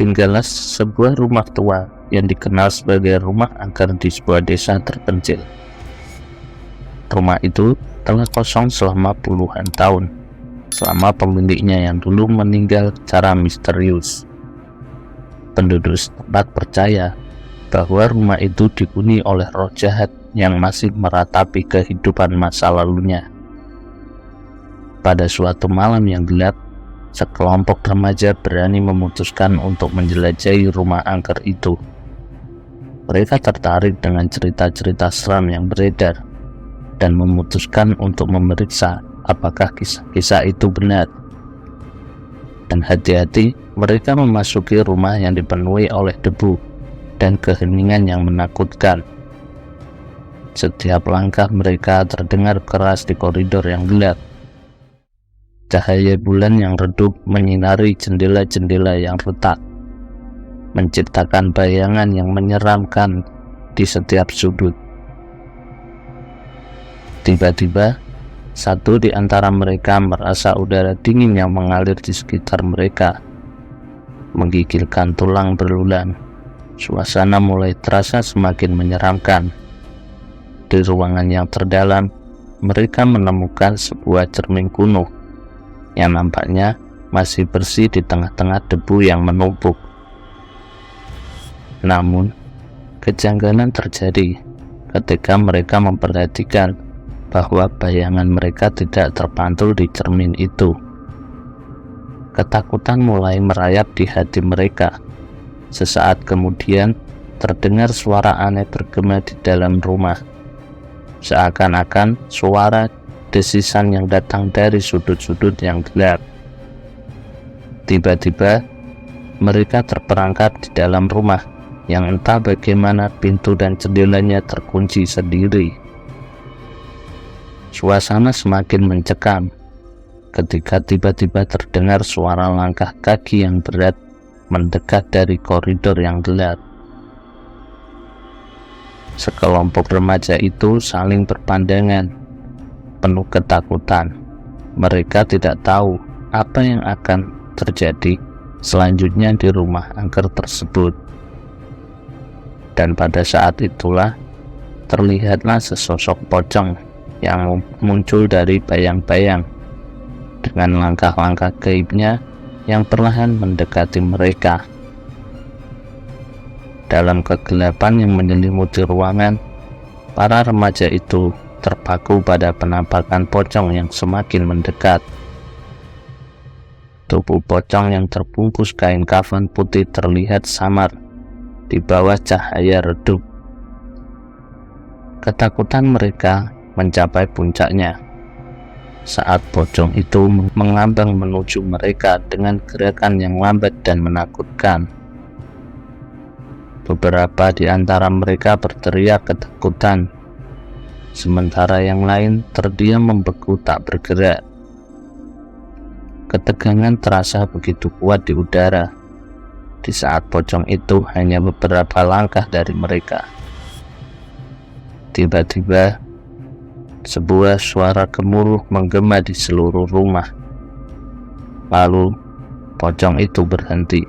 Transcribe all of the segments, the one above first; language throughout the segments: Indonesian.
tinggallah sebuah rumah tua yang dikenal sebagai rumah angker di sebuah desa terpencil. Rumah itu telah kosong selama puluhan tahun, selama pemiliknya yang dulu meninggal secara misterius. Penduduk setempat percaya bahwa rumah itu dihuni oleh roh jahat yang masih meratapi kehidupan masa lalunya. Pada suatu malam yang gelap, sekelompok remaja berani memutuskan untuk menjelajahi rumah angker itu. Mereka tertarik dengan cerita-cerita seram yang beredar dan memutuskan untuk memeriksa apakah kisah-kisah itu benar. Dan hati-hati mereka memasuki rumah yang dipenuhi oleh debu dan keheningan yang menakutkan. Setiap langkah mereka terdengar keras di koridor yang gelap. Cahaya bulan yang redup menyinari jendela-jendela yang retak, menciptakan bayangan yang menyeramkan di setiap sudut. Tiba-tiba, satu di antara mereka merasa udara dingin yang mengalir di sekitar mereka, menggigilkan tulang belulang. Suasana mulai terasa semakin menyeramkan. Di ruangan yang terdalam, mereka menemukan sebuah cermin kuno yang nampaknya masih bersih di tengah-tengah debu yang menumpuk. Namun, kejanggalan terjadi ketika mereka memperhatikan bahwa bayangan mereka tidak terpantul di cermin itu. Ketakutan mulai merayap di hati mereka. Sesaat kemudian, terdengar suara aneh bergema di dalam rumah. Seakan-akan suara desisan yang datang dari sudut-sudut yang gelap. Tiba-tiba, mereka terperangkap di dalam rumah yang entah bagaimana pintu dan jendelanya terkunci sendiri. Suasana semakin mencekam ketika tiba-tiba terdengar suara langkah kaki yang berat mendekat dari koridor yang gelap. Sekelompok remaja itu saling berpandangan, penuh ketakutan. Mereka tidak tahu apa yang akan terjadi selanjutnya di rumah angker tersebut. Dan pada saat itulah terlihatlah sesosok pocong yang muncul dari bayang-bayang dengan langkah-langkah gaibnya yang perlahan mendekati mereka. Dalam kegelapan yang menyelimuti ruangan, para remaja itu terpaku pada penampakan pocong yang semakin mendekat. Tubuh pocong yang terbungkus kain kafan putih terlihat samar di bawah cahaya redup. Ketakutan mereka mencapai puncaknya saat pocong itu mengambang menuju mereka dengan gerakan yang lambat dan menakutkan. Beberapa di antara mereka berteriak ketakutan, sementara yang lain terdiam membeku tak bergerak. Ketegangan terasa begitu kuat di udara di saat pocong itu hanya beberapa langkah dari mereka. Tiba-tiba, sebuah suara gemuruh menggema di seluruh rumah. Lalu, pocong itu berhenti,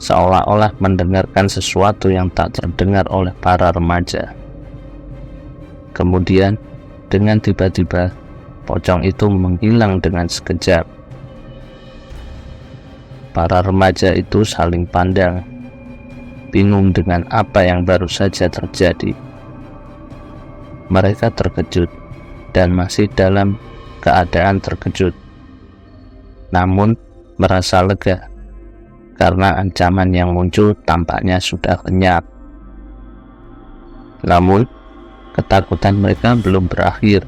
seolah-olah mendengarkan sesuatu yang tak terdengar oleh para remaja. Kemudian, dengan tiba-tiba, pocong itu menghilang dengan sekejap. Para remaja itu saling pandang, bingung dengan apa yang baru saja terjadi. Mereka terkejut dan masih dalam keadaan terkejut, namun merasa lega karena ancaman yang muncul tampaknya sudah lenyap. Namun, ketakutan mereka belum berakhir.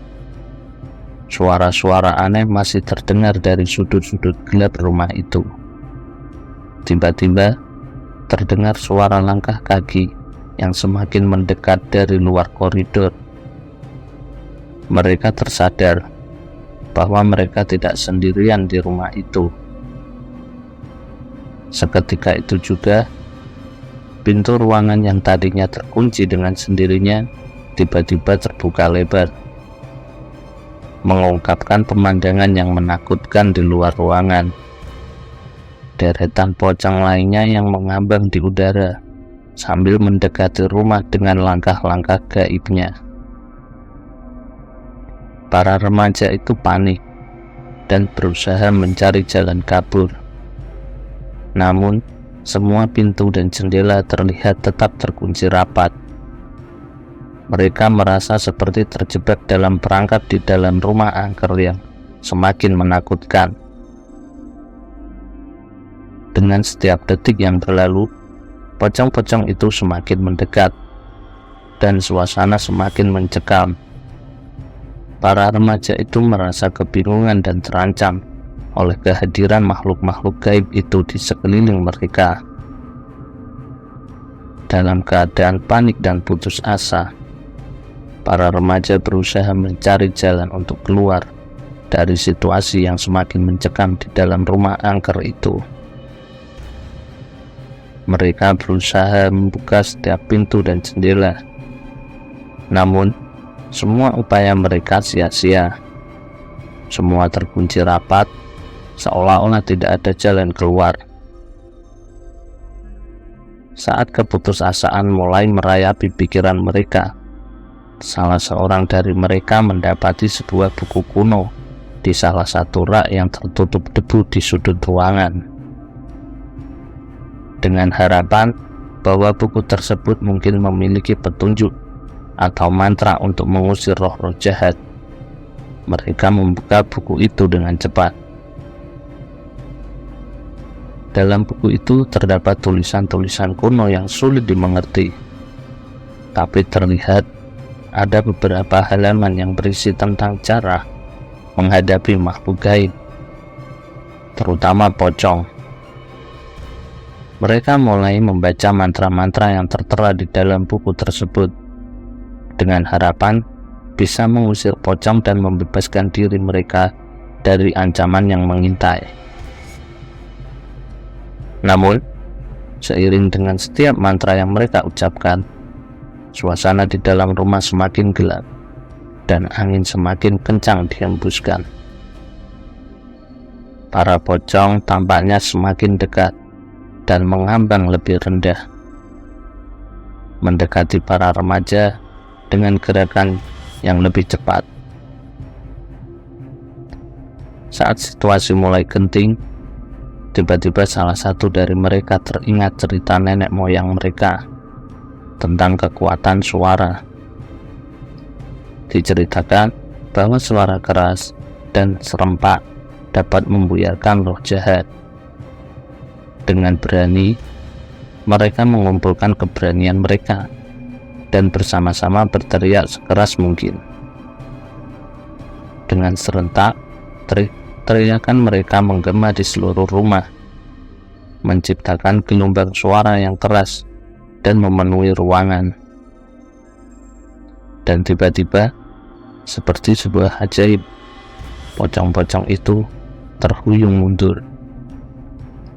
Suara-suara aneh masih terdengar dari sudut-sudut gelap rumah itu. Tiba-tiba, terdengar suara langkah kaki yang semakin mendekat dari luar koridor. Mereka tersadar bahwa mereka tidak sendirian di rumah itu. Seketika itu juga, pintu ruangan yang tadinya terkunci dengan sendirinya tiba-tiba terbuka lebar, mengungkapkan pemandangan yang menakutkan di luar ruangan. Deretan pocong lainnya yang mengambang di udara sambil mendekati rumah dengan langkah-langkah gaibnya. Para remaja itu panik dan berusaha mencari jalan kabur. Namun, semua pintu dan jendela terlihat tetap terkunci rapat. Mereka merasa seperti terjebak dalam perangkap di dalam rumah angker yang semakin menakutkan. Dengan setiap detik yang berlalu, pocong-pocong itu semakin mendekat dan suasana semakin mencekam. Para remaja itu merasa kebingungan dan terancam oleh kehadiran makhluk-makhluk gaib itu di sekeliling mereka. Dalam keadaan panik dan putus asa, para remaja berusaha mencari jalan untuk keluar dari situasi yang semakin mencekam di dalam rumah angker itu. Mereka berusaha membuka setiap pintu dan jendela. Namun, semua upaya mereka sia-sia. Semua terkunci rapat, seolah-olah tidak ada jalan keluar. Saat keputusasaan mulai merayapi pikiran mereka, salah seorang dari mereka mendapati sebuah buku kuno di salah satu rak yang tertutup debu di sudut ruangan. Dengan harapan bahwa buku tersebut mungkin memiliki petunjuk atau mantra untuk mengusir roh-roh jahat, mereka membuka buku itu dengan cepat. Dalam buku itu terdapat tulisan-tulisan kuno yang sulit dimengerti, tapi terlihat ada beberapa halaman yang berisi tentang cara menghadapi makhluk gaib, terutama pocong. Mereka mulai membaca mantra-mantra yang tertera di dalam buku tersebut dengan harapan bisa mengusir pocong dan membebaskan diri mereka dari ancaman yang mengintai. Namun, seiring dengan setiap mantra yang mereka ucapkan, suasana di dalam rumah semakin gelap dan angin semakin kencang dihembuskan. Para pocong tampaknya semakin dekat dan mengambang lebih rendah, mendekati para remaja dengan gerakan yang lebih cepat. Saat situasi mulai genting, tiba-tiba salah satu dari mereka teringat cerita nenek moyang mereka tentang kekuatan suara. Diceritakan bahwa suara keras dan serempak dapat membuyarkan roh jahat. Dengan berani, mereka mengumpulkan keberanian mereka dan bersama-sama berteriak sekeras mungkin. Dengan serentak, teriakan mereka menggema di seluruh rumah, menciptakan gelombang suara yang keras dan memenuhi ruangan. Dan tiba-tiba, seperti sebuah ajaib, pocong-pocong itu terhuyung mundur,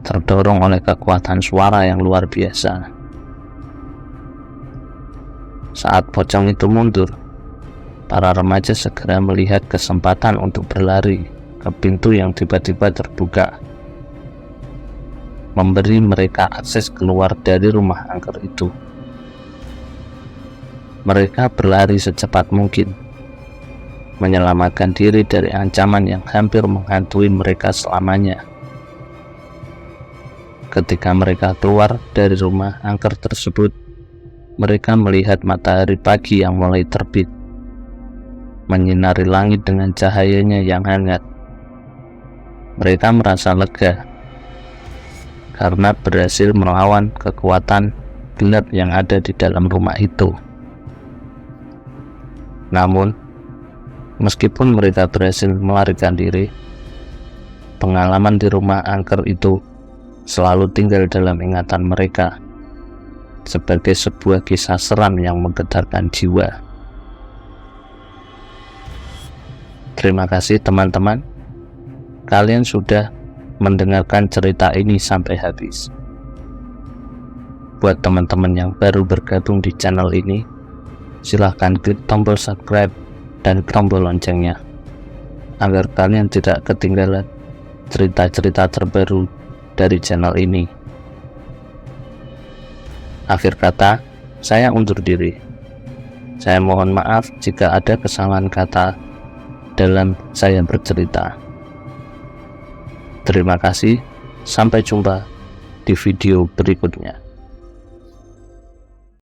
terdorong oleh kekuatan suara yang luar biasa. Saat pocong itu mundur, para remaja segera melihat kesempatan untuk berlari ke pintu yang tiba-tiba terbuka, memberi mereka akses keluar dari rumah angker itu. Mereka berlari secepat mungkin, menyelamatkan diri dari ancaman yang hampir menghantui mereka selamanya. Ketika mereka keluar dari rumah angker tersebut, mereka melihat matahari pagi yang mulai terbit, menyinari langit dengan cahayanya yang hangat. Mereka merasa lega karena berhasil melawan kekuatan gelap yang ada di dalam rumah itu. Namun, meskipun mereka berhasil melarikan diri, pengalaman di rumah angker itu selalu tinggal dalam ingatan mereka sebagai sebuah kisah seram yang menggetarkan jiwa. Terima kasih teman-teman, kalian sudah mendengarkan cerita ini sampai habis. Buat teman-teman yang baru bergabung di channel ini, silahkan klik tombol subscribe dan tombol loncengnya agar kalian tidak ketinggalan cerita-cerita terbaru dari channel ini. Akhir kata, saya undur diri. Saya mohon maaf jika ada kesalahan kata dalam saya bercerita. Terima kasih, sampai jumpa di video berikutnya.